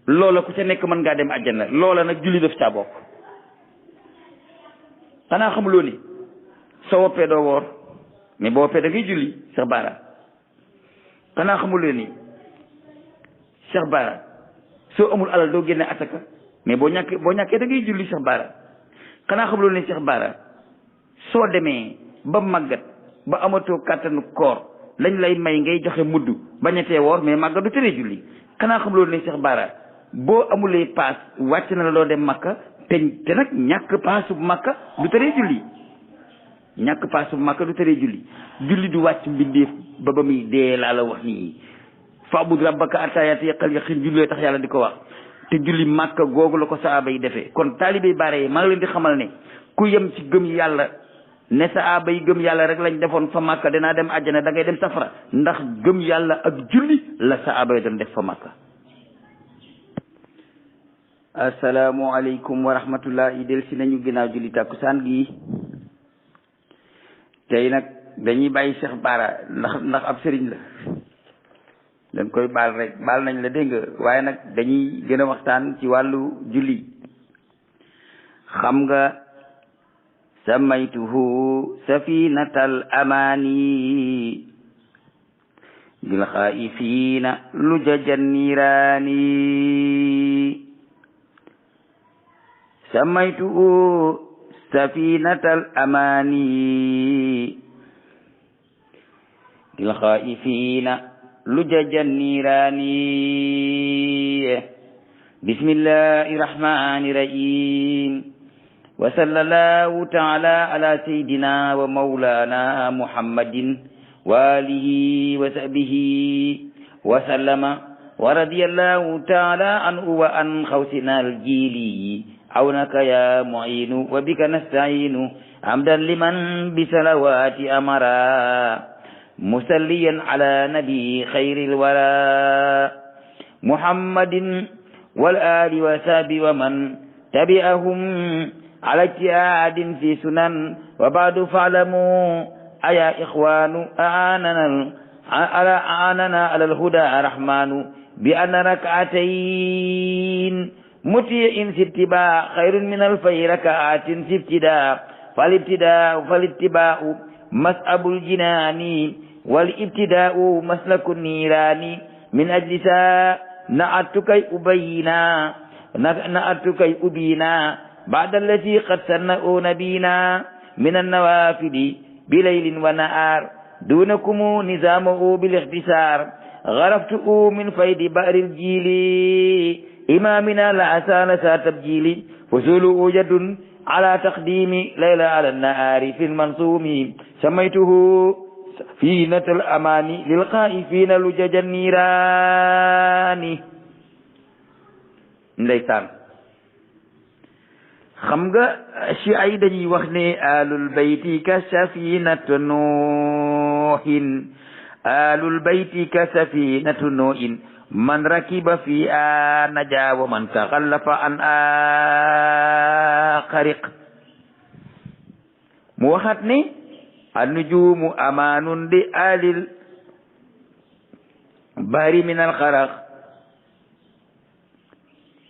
loola ku ca nekk mën ngaa dem àjjana loola nag julli daf caa bokk. xanaa xamuloo ni soo woppee doo woor mais boo woppee da ngay julli Cheikh Bara xanaa xamuloo ni Cheikh Bara soo amul alal doo génne asaka mais boo ñàkkee da ngay julli Cheikh Bara xanaa xamuloo ni Cheikh Bara soo demee ba màggat ba amatoo kàttanu koor lañ lay may ngay joxe mudd bañatee woor mais màggat du tere julli xanaa xamuloo ni Cheikh Bara boo amulee paas wàcc na la doo dem Makka te nag ñàkk paasu Makka du teree julli ñàkk paasu Makka du teree julli julli du wàcc mbindeef ba muy dee laa la wax nii fa'bud rabbaka hattaa ya'tiyakal yaqiin jullee tax yàlla di ko wax te julli Makka googu la ko saaba yi defee kon taalibe Baara yi maa ngi leen di xamal ne ku yem ci gëm yàlla ne saaba yi gëm yàlla rek lañ defoon fa Makka danaa dem àjjana da ngay dem safara ndax gëm yàlla ak julli la saaba yi doon def fa Makka. asalaamualeykum wa rahmatullah yi del si nañu ginnaaw julli takkusaan gi tey nag dañuy bàyyi Cheikh Bara ndax ab sëriñ la dañ koy baal rek baal nañ la dégg nga waaye nag dañuy gën a waxtaan ci wàllu julli xam nga samaytuhu safinatal amani bil xaifina lujajan nirani سميته سفينة الأماني للخائفين لجج النيران بسم الله الرحمن الرحيم وصلى الله تعالى على سيدنا ومولانا محمد وآله وصحبه وسلم ورضي الله تعالى عنه وعن خوسنا الجيلي عونك يا معين وبك نستعين حمدا لمن بصلوات أمرا مسليا على نبي خير الورى محمد والآل وصحبه ومن تبعهم على اجتهاد في سنن وبعد فاعلموا أيا إخوان أعاننا على الهدى الرحمن بأن ركعتين مطيع في اتباع خير من الفي ركعات في ابتداء فالاتباع مسأب الجنان والابتداء مسلك النيران من أجل نعتك أبينا بعد الذي قد سنأوا نبينا من النوافل بليل ونهار دونكم نظامه بالاختصار غرفته من فيض بئر الجيل إمامنا لا أسال تبجيل فصوله جد على تقديم ليلة على النهار في المنصوم سميته سفينة الأمان للخائفين لجج النيران ndeysaan xam nga ci ay dañuy wax ne alul bayti ka safinatu nuuhin alul bayti ka safinatu nuuhin man rakiba fi a naja wa man taxallafa an a xariq mu waxat ne annujumu amanun di alil bari min al xaraq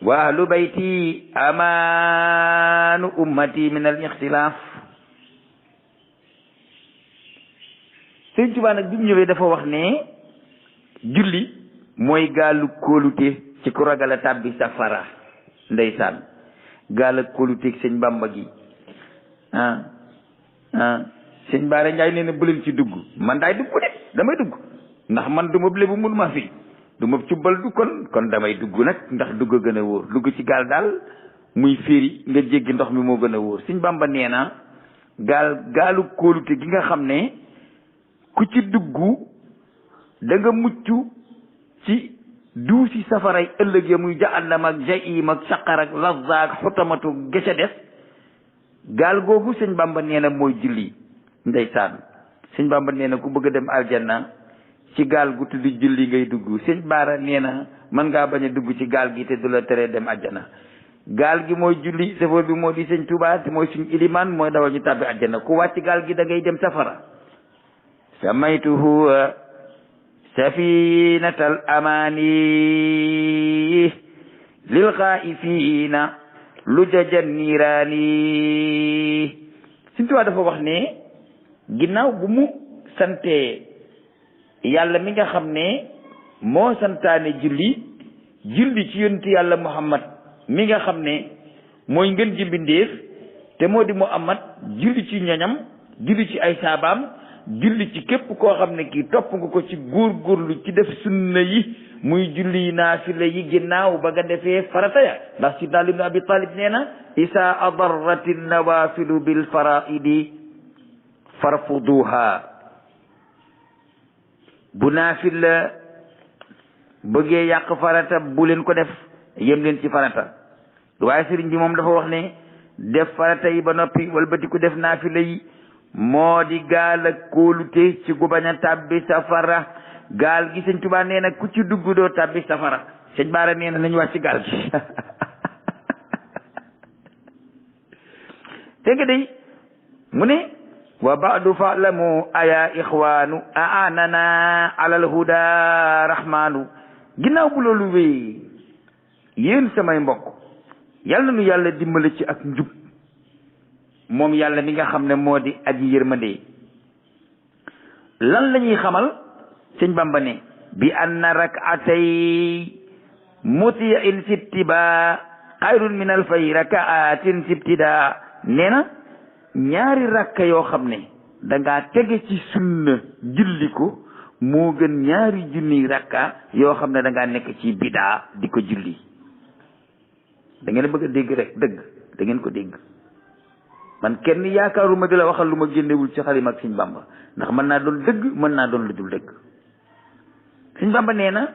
wa ahlu bayti amaanu ummati min al ixtilaaf. Sëñ Tuubaa nag bi mu ñëwee dafa wax ne julli mooy gaalu kóolute ci ku ragal a tàbbi safara. Ndeysaan gaal kóoluteeg sëñ Bàmba gi sëñ Baara Njaay nee na bu leen ci dugg man daay dugg de damay dugg ndax man du ma lébu mun ma fi du ma cubbal du kon damay dugg nag ndax dugg a gën a wóor dugg ci gaal daal muy féeri nga jéggi ndox mi moo gën a wóor. sëñ Bàmba nee na gaalu kóolute gi nga xam ne ku ci dugg da nga mucc ci duusi safaray ëllëg ya muy jahannam ak jahiim ak saqar ak lazza ak xutamatu gëca des gaal googu sëñ Bàmba nee na mooy julli. Ndeysaan sëñ Bàmba nee na ku bëgg a dem aljanna ci gaal gu tudd julli ngay dugg. sëñ Baara nee na mën ngaa bañ a dugg ci gaal gi te du la teree dem aljanna. gaal gi mooy julli safoor bi moo di sëñ Tuubaa te mooy suñ ilimaan mooy dawal ñu tàbbi aljanna ku wàcc gaal gi da ngay dem safara. samaytuhu safinatal amaani lil xaa'ifiina lujajan niiraani. Sëñ Tuubaa dafa wax ne ginnaaw bu mu sante yàlla mi nga xam ne moo santaane julli ci yonent yàlla Muhammad mi nga xam ne mooy ngën ji mbindéef te moo di Muhammad julli ci ñoñam julli ci ay saabaam julli ci képp koo xam ne kii topp nga ko ci góorgóorlu ci def sunna yi muy julli naafila yi ginnaaw ba nga defee farata ya ndax sidna Ali ibn Abi Talib nee na isa adarrati nawafilu bil faraidi farfuduha. bu naafila bëggee yàq farata bu leen ko def yem leen ci farata. waaye sëriñ bi moom dafa wax ne def farata yi ba noppi walbati ku def naafila yi moo di gaal ak kóolute ci gu bañ a tàbbi safara. gaal gi sëñ Tuubaa nee na ku ci dugg doo tàbbi safara. sëñ Baara nee na nañu wax ci gaal gi dégg day mu ne wa baadu fa'lamu aya ixwaanu aanana alal huda rahmaanu. ginnaaw bu loolu wéy yéen samay mbokk yal na nu yàlla dimbale ci ak njub moom yàlla mi nga xam ne moo di aji yërmande. lan la ñuy xamal sëñ Bamba ne bi anna rak'atay muti'in sibtiba xayrun min alfay rak'atin sibtida. nee na ñaari rakka yoo xam ne dangaa tege ci sunna julli ko moo gën ñaari junni rakka yoo xam ne dangaa nekk ci bidaa di ko julli. da ngeen bëgg a dégg rek dëgg da ngeen ko dégg. man kenn yaakaaruma di la waxal lu ma génnewul ci xalima ak sëñ Bamba ndax mën naa doon dëgg mën naa doon lu dul dëgg. sëñ Bamba nee na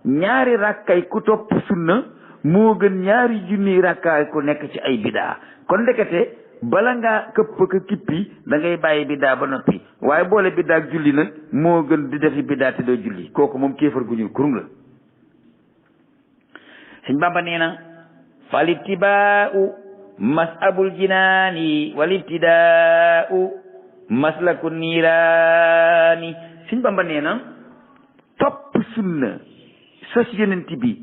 ñaari rakkay ku topp sunna moo gën ñaari junni rakkaay ku nekk ci ay bidaa. kon ndekete bala ngaa këpp ka kippi da ngay bàyyi bidaa ba noppi waaye boole bidaa ak julli nag moo gën di defi bidaa te doo julli kooku moom kéefar gu ñuul kurum la. sëñ Bamba nee na falittibaa'u mas'abul jinaani walibtidaa'u maslaku niiraani. sëñ Bamba nee na topp sunna sos yonent bi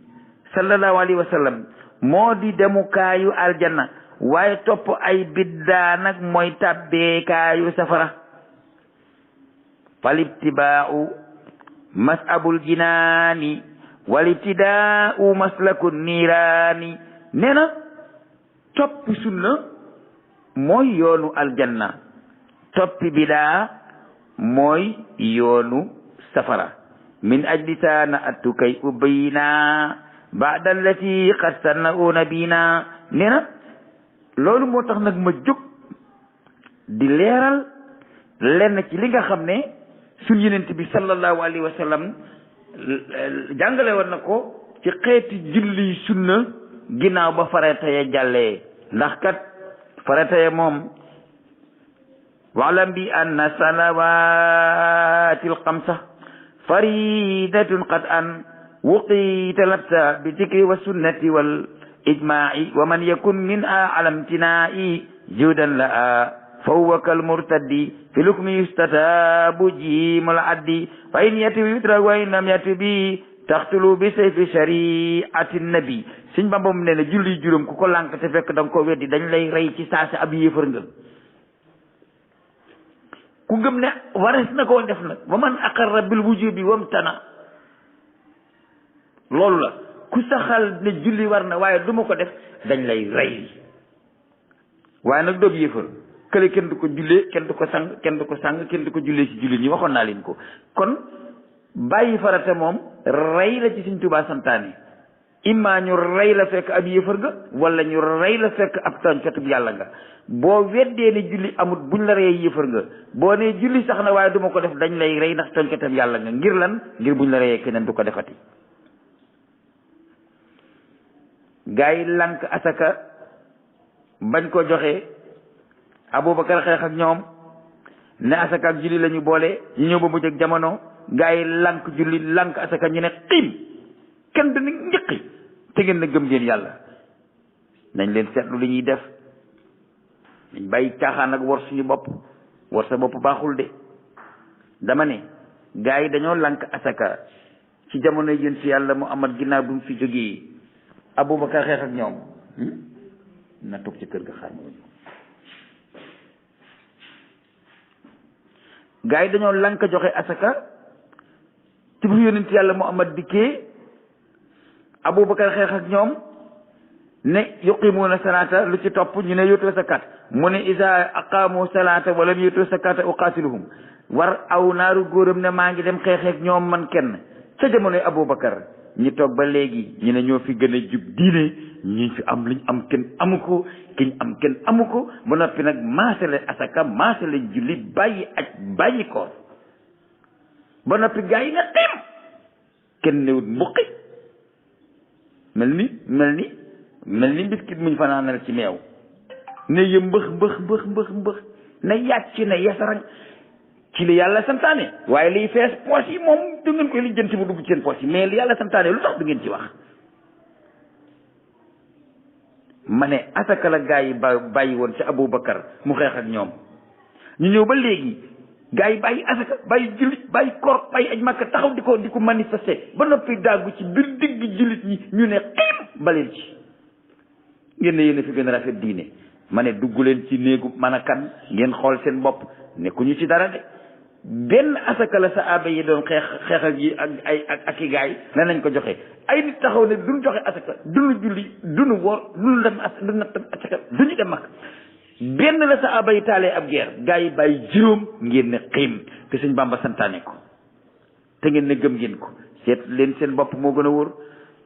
sallallahu alayhi wa sallam moo di demukaayu aljanna waaye topp ay biddaa nag mooy tàbbeekaayu safara. falibtibaa'u mas'abul jinaani walibtidaa'u maslaku niiraani. nee na topp sunna mooy yoonu aljanna toppi bidaa mooy yoonu safara. min ajli saana attu kay ubayna ba'da allati qad sanna'una bina. nee na loolu moo tax nag ma jóg di leeral lenn ci li nga xam ne suñu yonent bi sallallahu alayhi wa sallam jàngale woon na ko ci xeeti julli sunna ginnaaw ba farata ya jàllee. ndax kat farata ya moom wa'lam bi anna salawatil xamsa faridatun qad an wuqita labsa bi dikri wa sunnati wal ijma'i wa man yakun min alamtina'i judan la fa huwa kal murtaddi fi lukmi yustatabu jimul addi fa in yati bi yutra wa in lam yati bi taxtulu bi sayfi shariati nabi sëñ Bamba mu nee na julli juróom ku ko lànk te fekk da nga ko weddi dañ lay rey ci saasi ab yéefar nga ku gëm ne wares na koo def nag wa man aqarra bil wujubi wamtana loolu la ku saxal ne julli war na waaye du ma ko def dañ lay rey waaye nag doob yéefar kële kenn du ko jullee kenn du ko sang kenn du ko sang kenn du ko jullee ci julli ñi waxoon naa leen ko kon bàyyi farata moom rey la ci Sëñ Tuubaa santaane imma ñu rey la fekk ab yéefar nga wala ñu rey la fekk ab tooñkatub yàlla nga boo weddee ne julli amut buñ la reyee yéefar nga boo ne julli sax na waaye du ma ko def dañ lay rey ndax tooñkatub yàlla nga ngir lan ngir buñ la reyee keneen du ko defati gaa yi lànk asaka bañ ko joxe Abubakar xeex ak ñoom ne asaka ak julli la ñu boole ñu ñëw ba mujj ak jamono gaa yi lànk julli lànk asaka ñu ne xiim kenn du ni njëqi te ngeen ne gëm ngeen yàlla nañ leen seetlu li ñuy def nañ bàyyi caaxaan ak war suñu bopp war sa bopp baaxul de dama ne gaa yi dañoo lànk asaka ci jamono yéen si yàlla mu amat ginnaaw bi mu fi jógee Abubakar xeex ak ñoom na toog ci kër ga xaar ma gaa yi dañoo lànk joxe asaka ci bu yonent yàlla Muhammad dikkee Abubakar xeex ak ñoom ne yuqimuuna salaata lu ci topp ñu ne yutu zakat mu ne isa aqaamu salaata wala yutu zakata uqaatiluhum war aw naaru góoram ne maa ngi dem xeex ak ñoom man kenn ca jamonoy Abubakar ñi toog ba léegi ñu ne ñoo fi gën a jub diine ñi fi am liñ am kenn amu ko kiñ am kenn amu ko ba noppi nag maasale asaka maasale julli bàyyi aj bàyyi koor ba noppi gaa yi nga xiim kenn newut mbuqi mel ni mbiskit muñ fanaanal ci meew ne yë mbëx na yàcc na yasarañ ci li yàlla santaane waaye liy fees poos yi moom du ngeen koy lijjanti mu dugg ci seen poos yi mais li yàlla santaane lu tax du ngeen ci wax ma ne asaka la gaa yi bàyyi woon ci Abubakar mu xeex ak ñoom ñu ñëw ba léegi gaa yi bàyyi asaka bàyyi jullit bàyyi koor bàyyi aj Makka taxaw di ko manifester ba noppi daggu ci biir digg jullit ñi ñu ne xiim baleen ci ngeen ne yéen a fi gën a rafet diine ma ne dugg leen ci néegu mën a kan ngeen xool seen bopp nekkuñu ci dara de benn asaka la saaba yi doon xeexal yi ak i gaay ne nañ ko joxe ay nit taxaw ne duñ joxe asaka duñu julli duñu woor duñu dem asaka duñu dem mag benn la saaba yi taalee ab guerre gaay yi bàyyi juróom ngeen ne xiim te Sëñ Bamba santaane ko te ngeen ne gëm ngeen ko seet leen seen bopp moo gën a wóor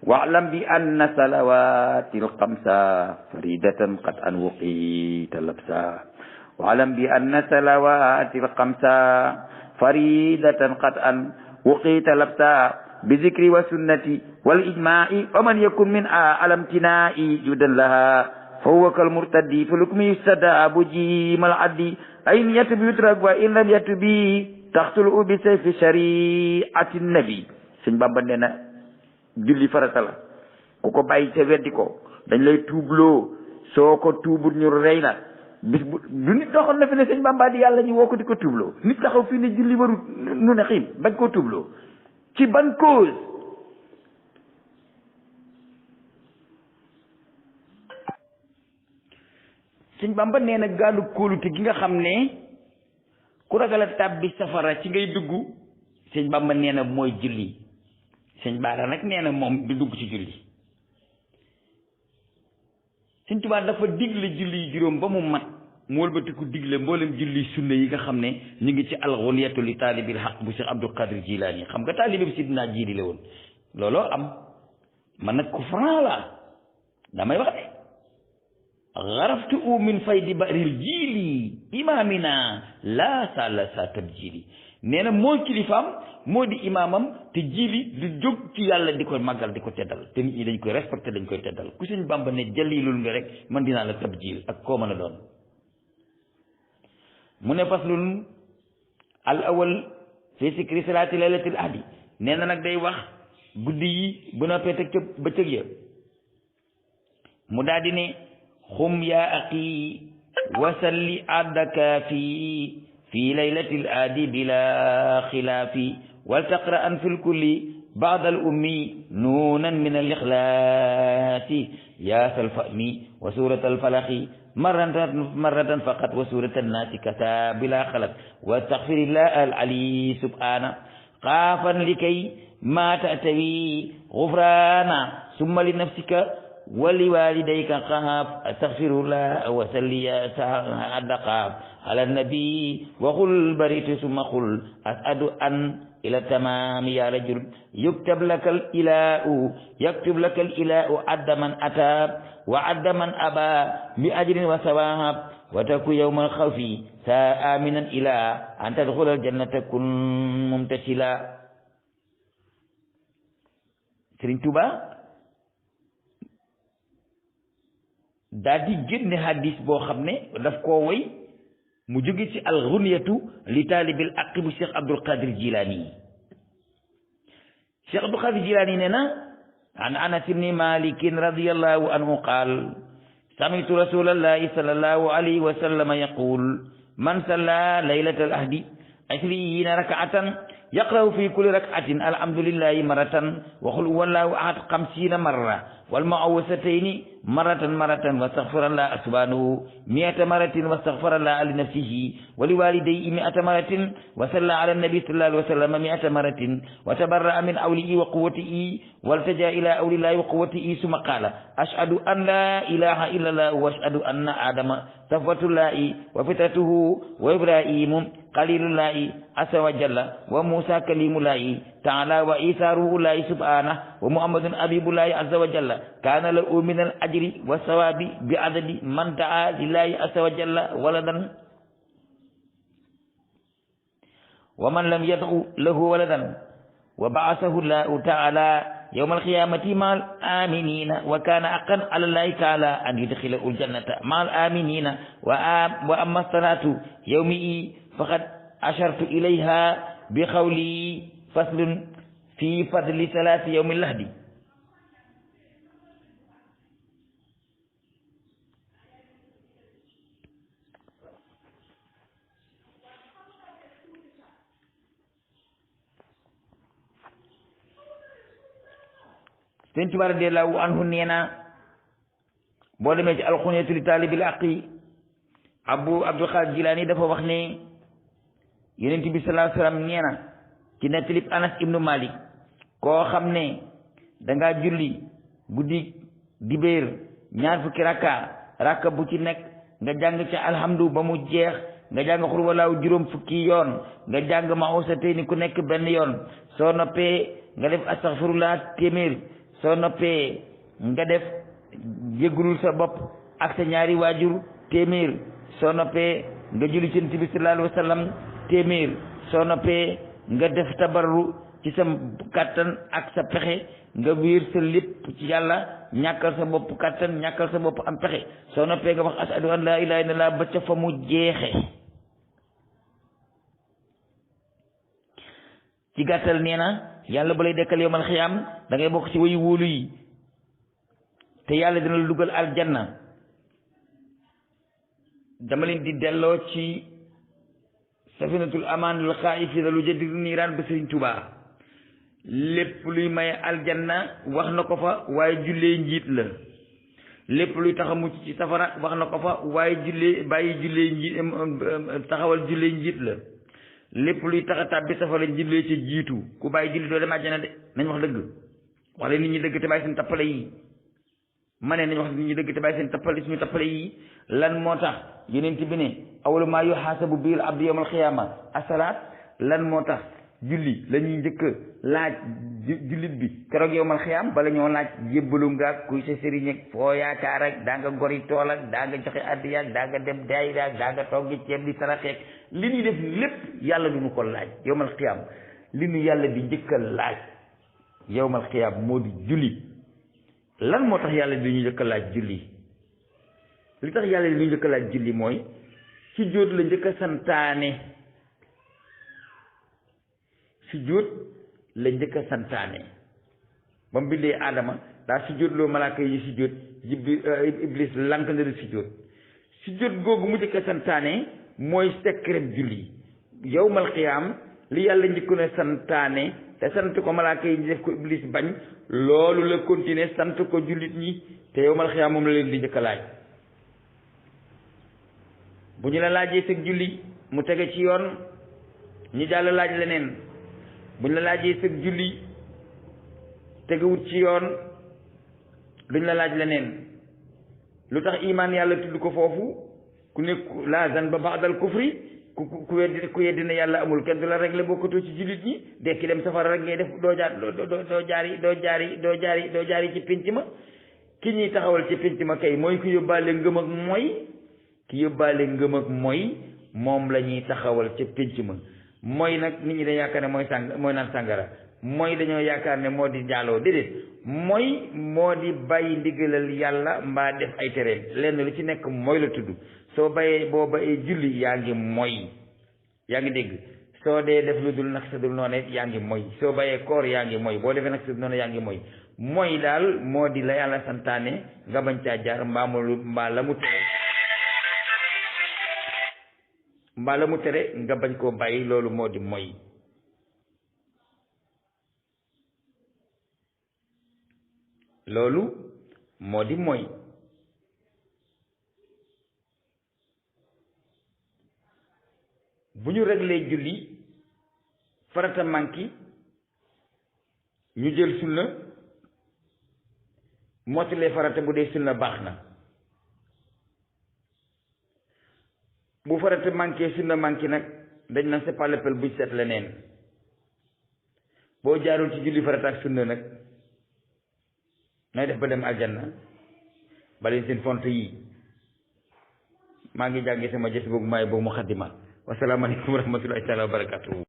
waalam bi anna salawatil xamsa faridatan qad an wuqita labsa waalam bi anna salawatil xamsa faridatan qad an wuqita labsa bi zikri wa sunnati wal ijma'i wa man yakun min alamtina'i judan laha fa huwa kal murtaddi fi lukmi yustada bu jimal addi ay niyatu bi yutrak wa in lam yatu bi taxtulu bi sayfi shariati nabi Sëñ Bamba nee na julli farata la ku ko bàyyi ca weddi ko dañ lay tuubloo soo ko tuubul ñu rey la bis bu du nit doxoon na fi ne Sëñ Bamba di yàlla ñu woo ko di ko tuubloo nit taxaw fii ne julli warut nu ne xiim bañ koo tuubloo ci ban cause Sëñ Bamba nee na gaalu kóolute gi nga xam ne ku ragal a tàbbi safara ci ngay dugg Sëñ Bamba nee na mooy julli Sëñ Baara nag nee na moom du dugg ci julli Sëñ Tuubaa dafa digle julli juróom ba mu mat mu wëlbatiku digle mboolem julli sunna yi nga xam ne ñu ngi ci alxuniyatu li taalibil xaq bu Cheikh Abdul Qadir Jilaani xam nga taalibe bi Sidina Jiili la woon looloo am man nag ku franc la damay wax de xaraftu u min faydi baril jiili imaamina laa sala sa tabjili nee na moo kilifaam moo di imaamam te jiili du jóg ci yàlla di ko màggal di ko teddal te nit ñi dañ koy respecté dañ koy teddal ku Sëñ Bamba ne jalilul nga rek man dinaa la tabjil ak koo mën a doon mu ne faslun al awal fi sikri salaati laylatil ahdi nee na nag day wax guddi yi bu noppee teg ca bëccëg ya mu daal di ne xum yaa aqi wasalli addaka fi laylatil aadi bila xilaafi wal taqra an fil kulli بعد الأمي نونا من الإخلاص يا الفأمي وسورة الفلق مرة فقط وسورة الناس كتاب بلا خلق واستغفر الله العلي سبحانه خافا لكي ما تأتوي غفرانا ثم لنفسك ولوالديك خاف استغفر الله وسلي صدقا على النبي وقل بريت ثم قل أسعد أن إلى التمام يا رجل يكتب لك الإله عد من أتى وعد من أبى بأجر وثواب وتكون يوم الخوف آمنا إلى أن تدخل الجنة كن ممتثلا. Sëriñ Tuuba daal di génne hadis boo xam ne daf koo woy mu jóge ci alxuniyatu li taalibil aqi bu Cheikh Abdul Qadir Jilani. Cheikh Abdul Qadir Jilani nee na an Anas ibni Malikin radiyallahu anhu qaal samitu rasulallahi sallallahu alayhi wa sallam yaqul man salla laylatal ahdi 20 rak'atan yaqra'u fi kulli rak'atin alhamdulillahi maratan wa qul huwallahu ahad 50 marra wal mu'awwizatayni maratan wastaghfirullah subhanahu 100 maratin wastaghfirullah li nafsihi wa liwalidayhi 100 maratin wa salla ala nabi sallallahu alaihi wasallam 100 maratin wa tabarra'a min awlihi wa quwwatihi waltaja ila awlillahi wa quwwatihi summa qala ashhadu an la ilaha illallah wa ashhadu anna adama safwatullahi wa fitratuhu wa ibrahimu khalilullahi azza wa jalla wa musa kalimullahi ta'ala wa isa ruhullahi subhanahu wa muhammadun habibullahi azza wa jalla kana lahu min al ajri wa sawabi bi adadi man da'a lillahi azza wa jalla waladan wa man lam yad'u lahu waladan wa ba'athahu Allahu ta'ala yawmal qiyamati ma'al aminina wa kana haqqan 'ala Allahi ta'ala an yudkhilahu al-jannata ma'al aminina wa amma salatu yawmi faqad ashartu ilayha bi qawli faslun fi fadli salati yawmil lahdi. Sëñ Tuubaa radiyallaahu anhu nee na boo demee ci alxunyatu li taalibil aqi Abdul Qaadir Jilaani dafa wax ne Yonent bi sallallaahu alayhi wa sallam nee na ci nettalib Anas ibnu Malik koo xam ne dangaa julli guddi dibéer ñaar fukki rakka bu ci nekk nga jàng ca alhamdu ba mu jeex nga jàng xul walaaw juróom fukki yoon nga jàng ma'uusatayni ku nekk benn yoon soo noppee nga def astaghfirullah téeméer soo noppee nga def jéggulul sa bopp ak sa ñaari waajur téeméer soo noppee nga julli ci Yonent bi sallallahu alayhi wa sallam téeméer soo noppee nga def tabarru ci sa kàttan ak sa pexe nga wéer sa lépp ci yàlla ñàkkal sa bopp kàttan ñàkkal sa bopp am pexe soo noppee nga wax ashhadu an laa ilaaha illallaah ba ca fa mu jeexe. ci gàttal nee na yàlla ba lay dekkal yawmal xiyaam da ngay bokk ci wayu wóolu yi te yàlla dina la dugal aljanna. dama leen di delloo ci safinatul amaan lil xaa'ifiina lu jaddidu niiraan ba Sëriñ Tuubaa lépp luy maye aljanna wax na ko fa waaye jullee njiit la lépp luy tax a mucc ci safara wax na ko fa waaye taxawal jullee njiit la lépp luy tax a tàbbi safara jullee ca jiitu ku bàyyi julli doo dem àjjana de nañ wax dëgg wax leen nit ñi dëgg te bàyyi seen tappale yi ma ne nañ wax nit ñi dëgg te bàyyi seen tappale suñu tappale yi lan moo tax Yonent bi ne awwalu maa yuhaasabu bihil abdu yawmal qiyaama as-salaat lan moo tax julli la ñuy njëkk laaj jullit bi keroog yawmal qiyaam bala ñoo laaj jébbalu nga kuy sa sëriñ ak foo yaakaar ak daa nga gori tool ak daa nga joxe addiya ak daa nga dem daayira ak daa nga toggi ceeb di saraxeek li ñuy def lépp yàlla du ñu ko laaj yawmal qiyaam li ñu yàlla di njëkk a laaj yawmal qiyaam moo di julli. lan moo tax yàlla di ñu njëkk a laaj julli li tax yàlla di ñu njëkk a laaj julli mooy sujjóot la njëkk a santaane sujjóot la njëkk a santaane ba mu bindee Aadama daa sujjóot loo malaaka yi sujjóot Iblis lank na di sujjóot googu mu njëkk a santaane mooy secret julli yawmal qiyaam li yàlla njëkkoon a santaane te sant ko malaaka yi ñu def ko iblis bañ loolu la continuer sant ko jullit ñi te yowmal xiyaam moom la leen di njëkk a laaj bu ñu la laajee sëg julli mu tege ci yoon ñu jàll laaj leneen bu ñu la laajee sëg julli tegewut ci yoon duñ la laaj leneen lu tax imaan yàlla tudd ko foofu ku nekk la zanba ba'dal kufri ku weddi ne yàlla amul kenn du la réglé bokkatoo ci jullit ñi dekki dem safara rek ngay def doo jaari ci pénc ma ki ñuy taxawal ci pénc ma kay mooy ku yóbbaale ngëm ak mooy ki yóbbaale ngëm ak mooy moom la ñuy taxawal ca pénc ma mooy nag nit ñi dañ yaakaar ne mooy naan sàngara mooy dañoo yaakaar ne moo di jaaloo déedéet mooy moo di bàyyi ndigalal yàlla mbaa def ay tereem lenn lu ci nekk mooy la tudd soo boo bayee julli yaa ngi mooy yaa ngi dégg soo dee def lu dul nag sa dul noonu yaa ngi mooy soo bayee koor yaa ngi mooy boo defee nag sa dul noonu yaa ngi mooy daal moo di la yàlla santaane nga bañ caa jaar mbaa la mu tere nga bañ koo bàyyi loolu moo di mooy loolu moo di mooy bu ñu reglee julli farata manki ñu jël sunna mottalee farata bu dee sunna baax na bu farata manqué sunna manqué nag dañ naan c'est pas le peine buñ seet leneen boo jaarul ci julli farata ak sunna nag nay def ba dem aljanna baleen seen font yi maa ngi jàngee sama jës boobu maay boobu mu xaddima wasalaamaaleykum wa rahmatullahi taala wa barakatuhu